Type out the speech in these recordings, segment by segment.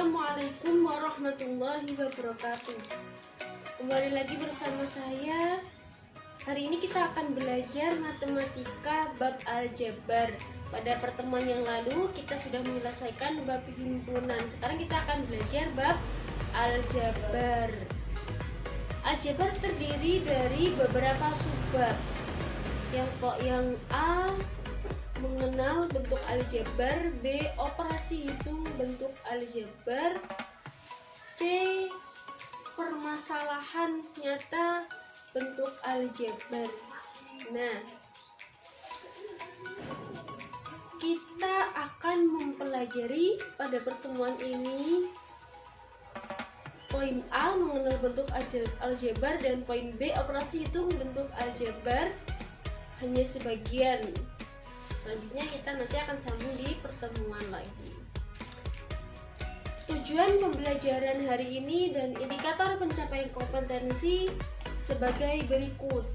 Assalamualaikum warahmatullahi wabarakatuh. Kembali lagi bersama saya. Hari ini kita akan belajar matematika bab aljabar. Pada pertemuan yang lalu kita sudah menyelesaikan bab himpunan. Sekarang kita akan belajar bab aljabar. Aljabar terdiri dari beberapa subbab. Yang A, mengenal bentuk aljabar. B, operasi hitung bentuk aljabar. C, permasalahan nyata bentuk aljabar. Nah, kita akan mempelajari pada pertemuan ini poin A, mengenal bentuk aljabar, dan poin B, operasi hitung bentuk aljabar, hanya sebagian. Selanjutnya kita nanti akan sambung di pertemuan lagi. Tujuan pembelajaran hari ini dan indikator pencapaian kompetensi sebagai berikut.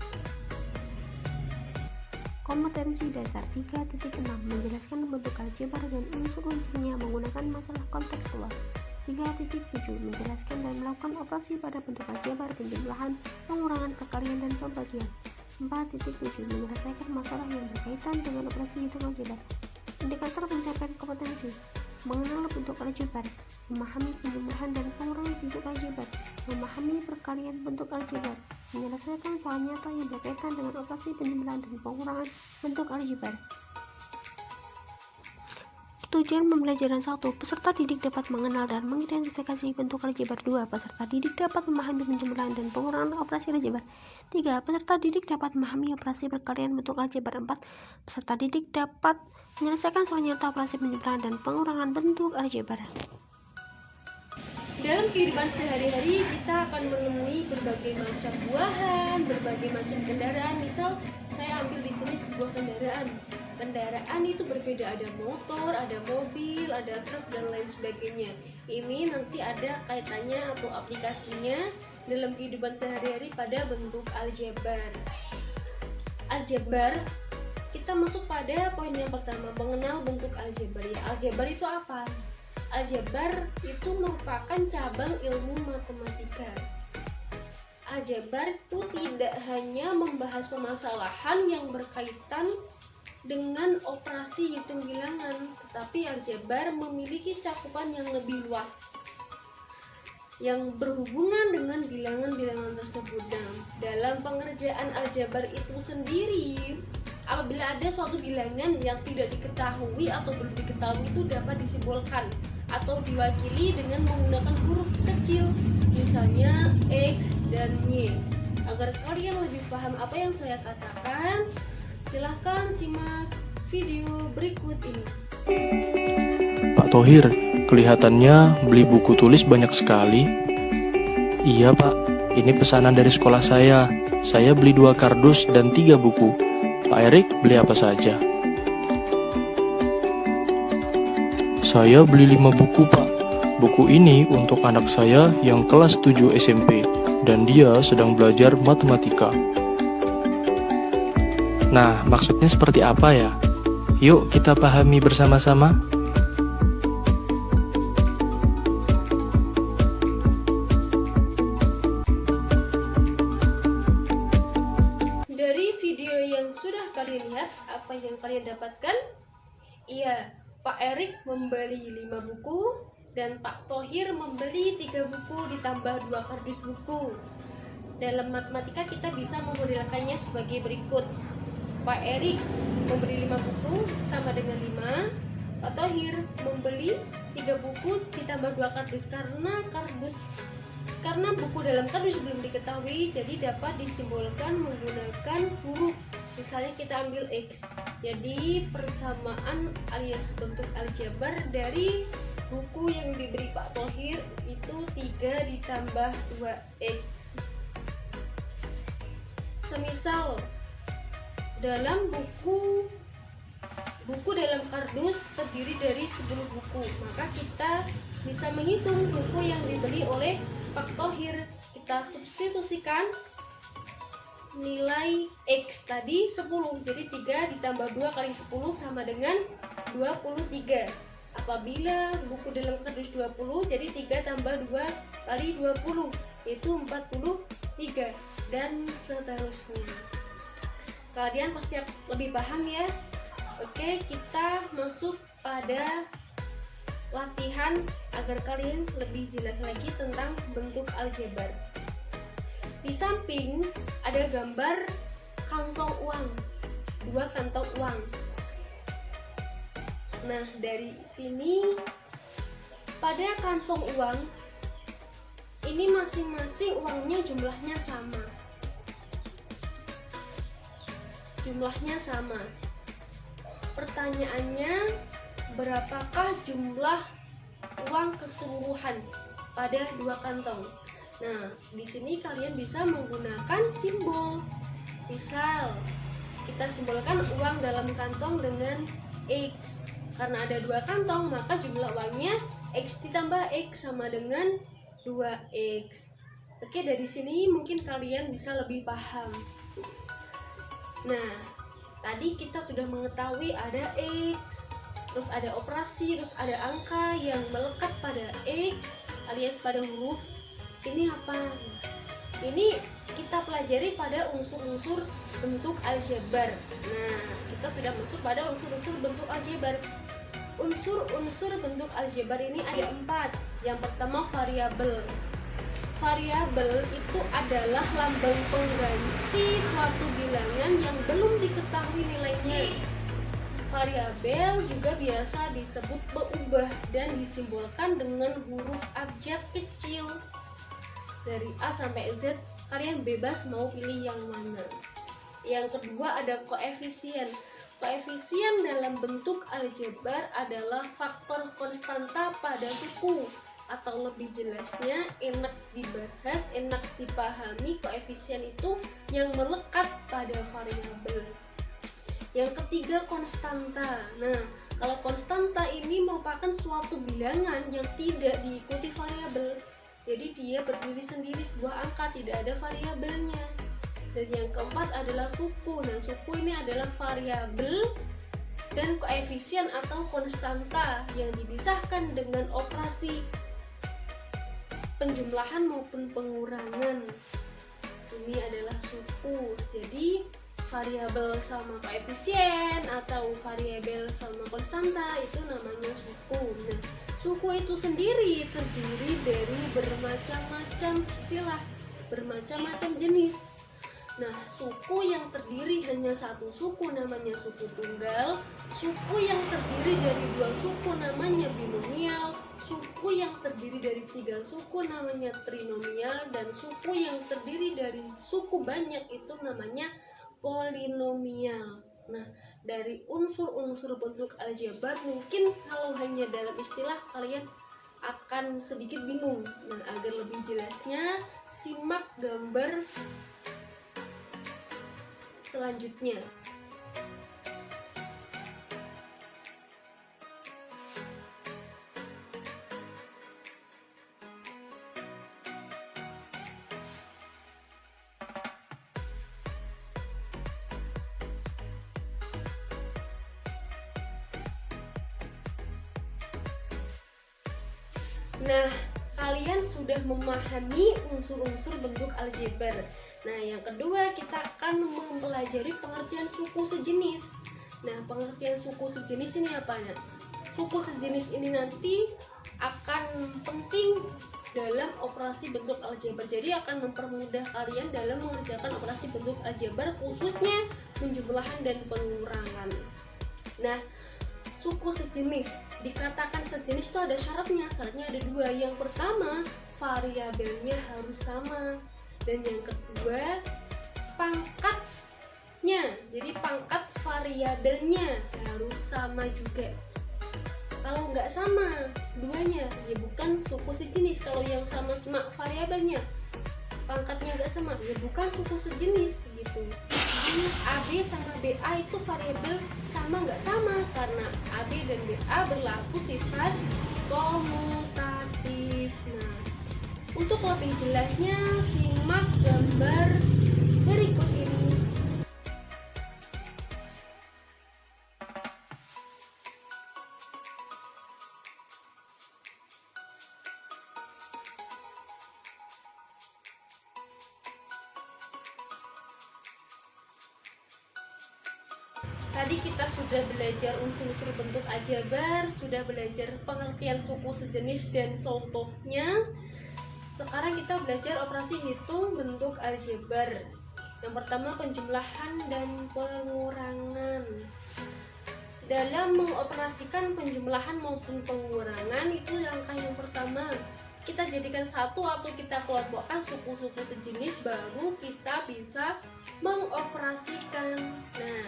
Kompetensi dasar 3.6 menjelaskan bentuk aljabar dan unsur-unsurnya menggunakan masalah kontekstual. 3.7 menjelaskan dan melakukan operasi pada bentuk aljabar, penjumlahan, pengurangan, perkalian, dan pembagian. 4.7 menyelesaikan masalah yang berkaitan dengan operasi hitung aljabar. Indikator pencapaian kompetensi: mengenal bentuk aljabar, memahami penjumlahan dan pengurangan bentuk aljabar, memahami perkalian bentuk aljabar, menyelesaikan soal nyata yang berkaitan dengan operasi penjumlahan dan pengurangan bentuk aljabar. Tujuan pembelajaran 1. Peserta didik dapat mengenal dan mengidentifikasi bentuk aljabar. 2. Peserta didik dapat memahami penjumlahan dan pengurangan operasi aljabar. 3. Peserta didik dapat memahami operasi perkalian bentuk aljabar. 4. Peserta didik dapat menyelesaikan soal nyata operasi penjumlahan dan pengurangan bentuk aljabar. Dalam kehidupan sehari-hari kita akan menemui berbagai macam buahan, berbagai macam kendaraan. Misal saya ambil di sini sebuah kendaraan. Kendaraan itu berbeda, ada motor, ada mobil, ada truk, dan lain sebagainya. Ini nanti ada kaitannya atau aplikasinya dalam kehidupan sehari-hari pada bentuk aljabar. Aljabar, kita masuk pada poin yang pertama, mengenal bentuk aljabar. Ya, aljabar itu apa? Aljabar itu merupakan cabang ilmu matematika. Aljabar itu tidak hanya membahas permasalahan yang berkaitan dengan operasi hitung bilangan, tetapi aljabar memiliki cakupan yang lebih luas yang berhubungan dengan bilangan-bilangan tersebut. Nah, dalam pengerjaan aljabar itu sendiri, apabila ada suatu bilangan yang tidak diketahui atau belum diketahui, itu dapat disimbolkan atau diwakili dengan menggunakan huruf kecil, misalnya X dan Y. Agar kalian lebih paham apa yang saya katakan, silahkan simak video berikut ini. Pak Thohir, kelihatannya beli buku tulis banyak sekali. Iya Pak, ini pesanan dari sekolah saya. Saya beli 2 kardus dan 3 buku. Pak Erik beli apa saja? Saya beli 5 buku Pak. Buku ini untuk anak saya yang kelas 7 SMP dan dia sedang belajar matematika. Nah, maksudnya seperti apa ya? Yuk kita pahami bersama-sama. Dari video yang sudah kalian lihat, apa yang kalian dapatkan? Iya, Pak Erik membeli 5 buku dan Pak Thohir membeli 3 buku ditambah 2 kardus buku. Dalam matematika kita bisa memodelkannya sebagai berikut. Pak Erik membeli 5 buku sama dengan 5. Pak Thohir membeli 3 buku ditambah 2 kardus. Karena buku dalam kardus belum diketahui, jadi dapat disimbolkan menggunakan huruf. Misalnya kita ambil X. Jadi persamaan alias bentuk aljabar dari buku yang diberi Pak Thohir itu 3 ditambah 2X. Semisal dalam buku dalam kardus terdiri dari 10 buku, maka kita bisa menghitung buku yang dibeli oleh Pak Thohir. Kita substitusikan nilai X tadi 10, jadi 3 ditambah 2 kali 10 sama dengan 23. Apabila buku dalam kardus 20, jadi 3 tambah 2 kali 20 itu 43 dan seterusnya. Kalian pasti lebih paham ya. Oke, kita masuk pada latihan agar kalian lebih jelas lagi tentang bentuk aljabar. Di samping ada gambar kantong uang, 2 kantong uang. Nah, dari sini pada kantong uang ini masing-masing uangnya jumlahnya sama. Jumlahnya sama. Pertanyaannya, berapakah jumlah uang keseluruhan pada 2 kantong? Nah, di sini kalian bisa menggunakan simbol. Misal, kita simbolkan uang dalam kantong dengan X. Karena ada 2 kantong, maka jumlah uangnya X ditambah X sama dengan 2X. Oke, dari sini mungkin kalian bisa lebih paham. Nah, tadi kita sudah mengetahui ada X, terus ada operasi, terus ada angka yang melekat pada X alias pada huruf. Ini apa? Ini kita pelajari pada unsur-unsur bentuk aljabar. Nah, kita sudah masuk pada unsur-unsur bentuk aljabar. Unsur-unsur bentuk aljabar ini ada 4. Yang pertama variabel. Variabel itu adalah lambang pengganti suatu bilangan yang belum diketahui nilainya. Variabel juga biasa disebut berubah dan disimbolkan dengan huruf abjad kecil. Dari A sampai Z, kalian bebas mau pilih yang mana. Yang kedua ada koefisien. Koefisien dalam bentuk aljabar adalah faktor konstanta pada suku, atau lebih jelasnya enak dibahas, enak dipahami. Koefisien itu yang melekat pada variabel. Yang ketiga konstanta. Nah, kalau konstanta ini merupakan suatu bilangan yang tidak diikuti variabel. Jadi dia berdiri sendiri, sebuah angka, tidak ada variabelnya. Dan yang keempat adalah suku. Nah, suku ini adalah variabel dan koefisien atau konstanta yang dipisahkan dengan operasi penjumlahan maupun pengurangan. Ini adalah suku. Jadi variabel sama koefisien atau variabel sama konstanta itu namanya suku. Nah, suku itu sendiri terdiri dari bermacam-macam istilah, bermacam-macam jenis. Nah, suku yang terdiri hanya satu suku namanya suku tunggal. Suku yang terdiri dari 2 suku namanya binomial. Suku yang terdiri dari 3 suku namanya trinomial. Dan suku yang terdiri dari suku banyak itu namanya polinomial. Nah, dari unsur-unsur bentuk aljabar mungkin kalau hanya dalam istilah kalian akan sedikit bingung. Nah, agar lebih jelasnya simak gambar selanjutnya. Nah, kalian sudah memahami unsur-unsur bentuk aljabar. Nah, yang kedua kita akan mempelajari pengertian suku sejenis. Nah, pengertian suku sejenis ini apa? Nah, suku sejenis ini nanti akan penting dalam operasi bentuk aljabar. Jadi akan mempermudah kalian dalam mengerjakan operasi bentuk aljabar, khususnya penjumlahan dan pengurangan. Nah, suku sejenis dikatakan sejenis itu ada syaratnya. Syaratnya ada 2. Yang pertama, variabelnya harus sama. Dan yang kedua, pangkatnya. Jadi pangkat variabelnya harus sama juga. Kalau nggak sama duanya, ya bukan suku sejenis. Kalau yang sama cuma variabelnya, pangkatnya nggak sama, ya bukan suku sejenis gitu. Jadi AB sama BA itu variabel sama nggak sama, karena AB dan BA berlaku sifat komutatif. Nah, untuk lebih jelasnya simak gambar berikut ini. tadi kita sudah belajar unsur-unsur bentuk aljabar, sudah belajar pengertian suku sejenis dan contohnya. Sekarang kita belajar operasi hitung bentuk aljabar. Yang pertama, penjumlahan dan pengurangan. Dalam mengoperasikan penjumlahan maupun pengurangan, itu langkah yang pertama, kita jadikan satu atau kita kelompokkan suku-suku sejenis, baru kita bisa mengoperasikan. Nah,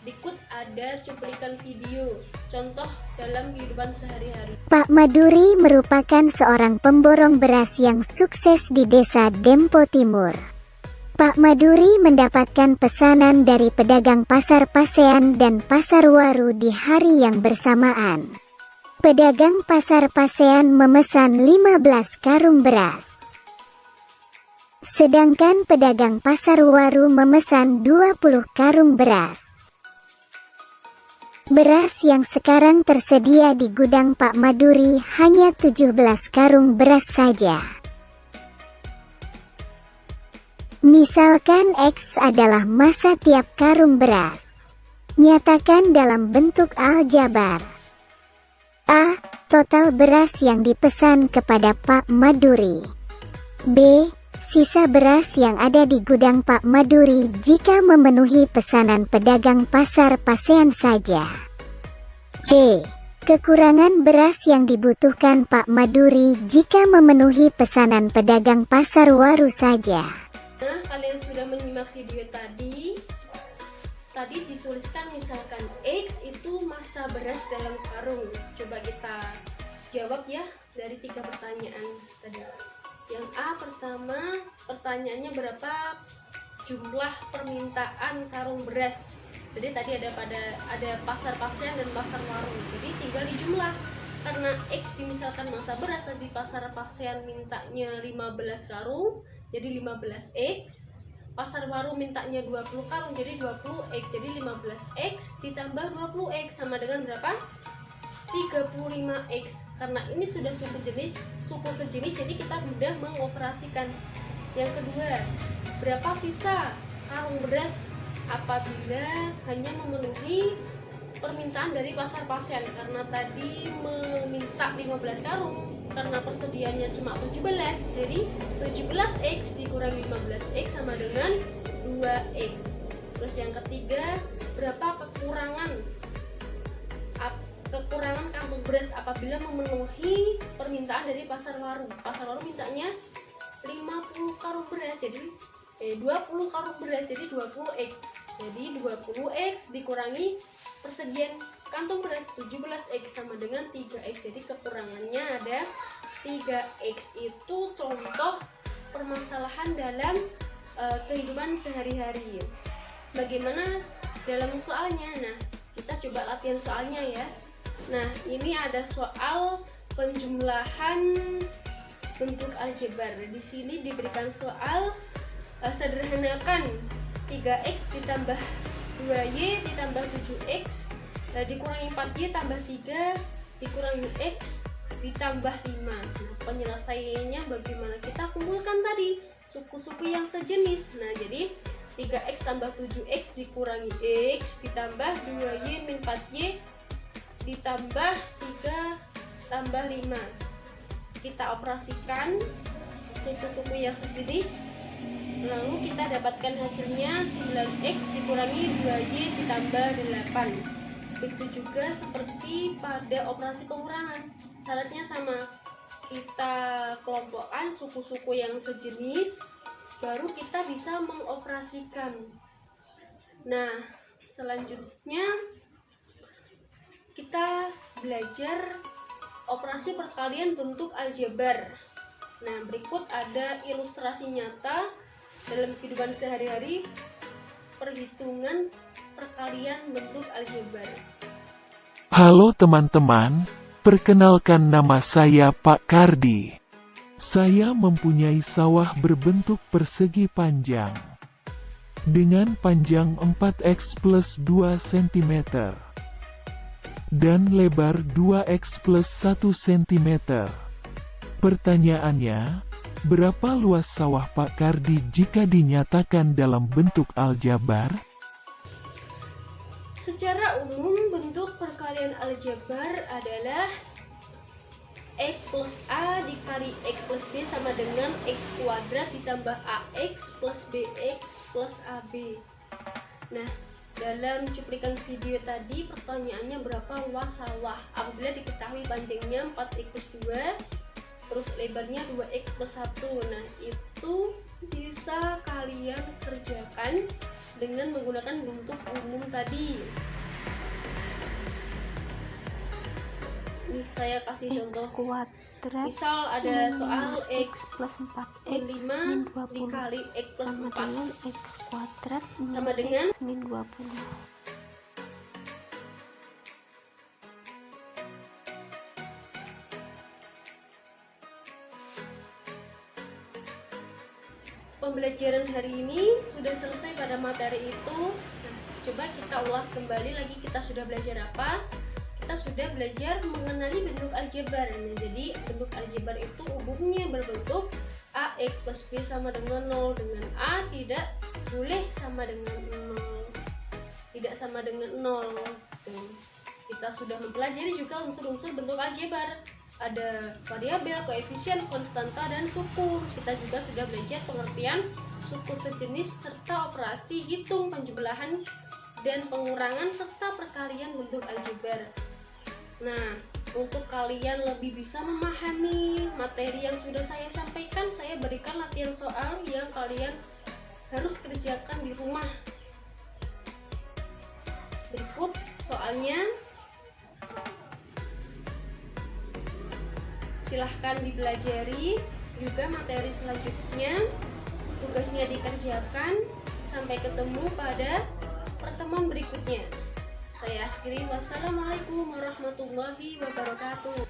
berikut ada cuplikan video contoh dalam kehidupan sehari-hari. Pak Maduri merupakan seorang pemborong beras yang sukses di desa Dempo Timur. Pak Maduri mendapatkan pesanan dari pedagang pasar Pasean dan pasar Waru di hari yang bersamaan. Pedagang pasar Pasean memesan 15 karung beras. Sedangkan pedagang pasar Waru memesan 20 karung beras. Beras yang sekarang tersedia di gudang Pak Maduri hanya 17 karung beras saja. Misalkan X adalah massa tiap karung beras. Nyatakan dalam bentuk aljabar. A. Total beras yang dipesan kepada Pak Maduri. B. Sisa beras yang ada di gudang Pak Maduri jika memenuhi pesanan pedagang pasar Pasean saja. C. Kekurangan beras yang dibutuhkan Pak Maduri jika memenuhi pesanan pedagang pasar Waru saja. Nah, kalian sudah menyimak video tadi. Tadi dituliskan misalkan X itu massa beras dalam karung. Coba kita jawab ya dari 3 pertanyaan tadi. Yang A pertama, pertanyaannya berapa jumlah permintaan karung beras. Jadi tadi ada pasar Pasean dan pasar Waru. Jadi tinggal dijumlah. Karena X dimisalkan massa beras, tadi pasar Pasean mintanya 15 karung, jadi 15X. Pasar Waru mintanya 20 karung, jadi 20X. Jadi 15X ditambah 20X sama dengan berapa? 35X. Karena ini sudah suku sejenis, jadi kita mudah mengoperasikan. Yang kedua, berapa sisa karung beras apabila hanya memenuhi permintaan dari pasar Pasean. Karena tadi meminta 15 karung, karena persediaannya cuma 17, jadi 17X dikurangi 15X sama dengan 2X. Terus yang ketiga, berapa kekurangan kantong beras apabila memenuhi permintaan dari pasar Waru. Pasar Waru mintanya 50 karung beras, jadi 20 karung beras, jadi 20X. Jadi 20X dikurangi persediaan kantong beras 17X sama dengan 3X. Jadi kekurangannya ada 3X. Itu contoh permasalahan dalam kehidupan sehari-hari. Bagaimana dalam soalnya? Nah, kita coba latihan soalnya ya. Nah, ini ada soal penjumlahan bentuk aljabar. Di sini diberikan soal sederhanakan 3X ditambah 2Y ditambah 7X dikurangi 4Y tambah 3 dikurangi X ditambah 5. Nah, penyelesaiannya bagaimana? Kita kumpulkan tadi suku-suku yang sejenis. Nah, jadi 3X tambah 7X dikurangi X ditambah 2Y min 4Y ditambah 3 tambah 5. Kita operasikan suku-suku yang sejenis, lalu kita dapatkan hasilnya 9X dikurangi 2Y ditambah 8. Begitu juga seperti pada operasi pengurangan, syaratnya sama, kita kelompokkan suku-suku yang sejenis, baru kita bisa mengoperasikan. Nah, selanjutnya kita belajar operasi perkalian bentuk aljabar. Nah, berikut ada ilustrasi nyata dalam kehidupan sehari-hari perhitungan perkalian bentuk aljabar. Halo teman-teman, perkenalkan nama saya Pak Kardi. Saya mempunyai sawah berbentuk persegi panjang dengan panjang 4x plus 2 cm dan lebar 2x plus 1 cm. Pertanyaannya, berapa luas sawah Pak Kardi jika dinyatakan dalam bentuk aljabar? Secara umum bentuk perkalian aljabar adalah X plus A dikali X plus B sama dengan X kuadrat ditambah AX plus BX plus AB. Nah, dalam cuplikan video tadi pertanyaannya berapa luas sawah apabila diketahui panjangnya 4x 2 terus lebarnya 2x plus 1. Nah, itu bisa kalian kerjakan dengan menggunakan bentuk umum tadi. Nih saya kasih X contoh. kuadrat Misal ada soal X X plus 4X 5 min 20 dikali X plus sama 4 dengan X kuadrat min sama dengan X min 20. Pembelajaran hari ini sudah selesai pada materi itu. Nah, coba kita ulas kembali lagi, kita sudah belajar apa? Kita sudah belajar mengenali bentuk aljabar. Nah, jadi bentuk aljabar itu umumnya berbentuk AX plus B sama dengan 0, dengan A tidak boleh sama dengan 0, tidak sama dengan 0. Tuh. Kita sudah mempelajari juga unsur-unsur bentuk aljabar. Ada variabel, koefisien, konstanta, dan suku. Kita juga sudah belajar pengertian suku sejenis serta operasi hitung, penjumlahan, dan pengurangan serta perkalian bentuk aljabar. Nah, untuk kalian lebih bisa memahami materi yang sudah saya sampaikan, saya berikan latihan soal yang kalian harus kerjakan di rumah. Berikut soalnya. Silahkan dipelajari juga materi selanjutnya, tugasnya dikerjakan. Sampai ketemu pada pertemuan berikutnya. Saya akhiri, wassalamualaikum warahmatullahi wabarakatuh.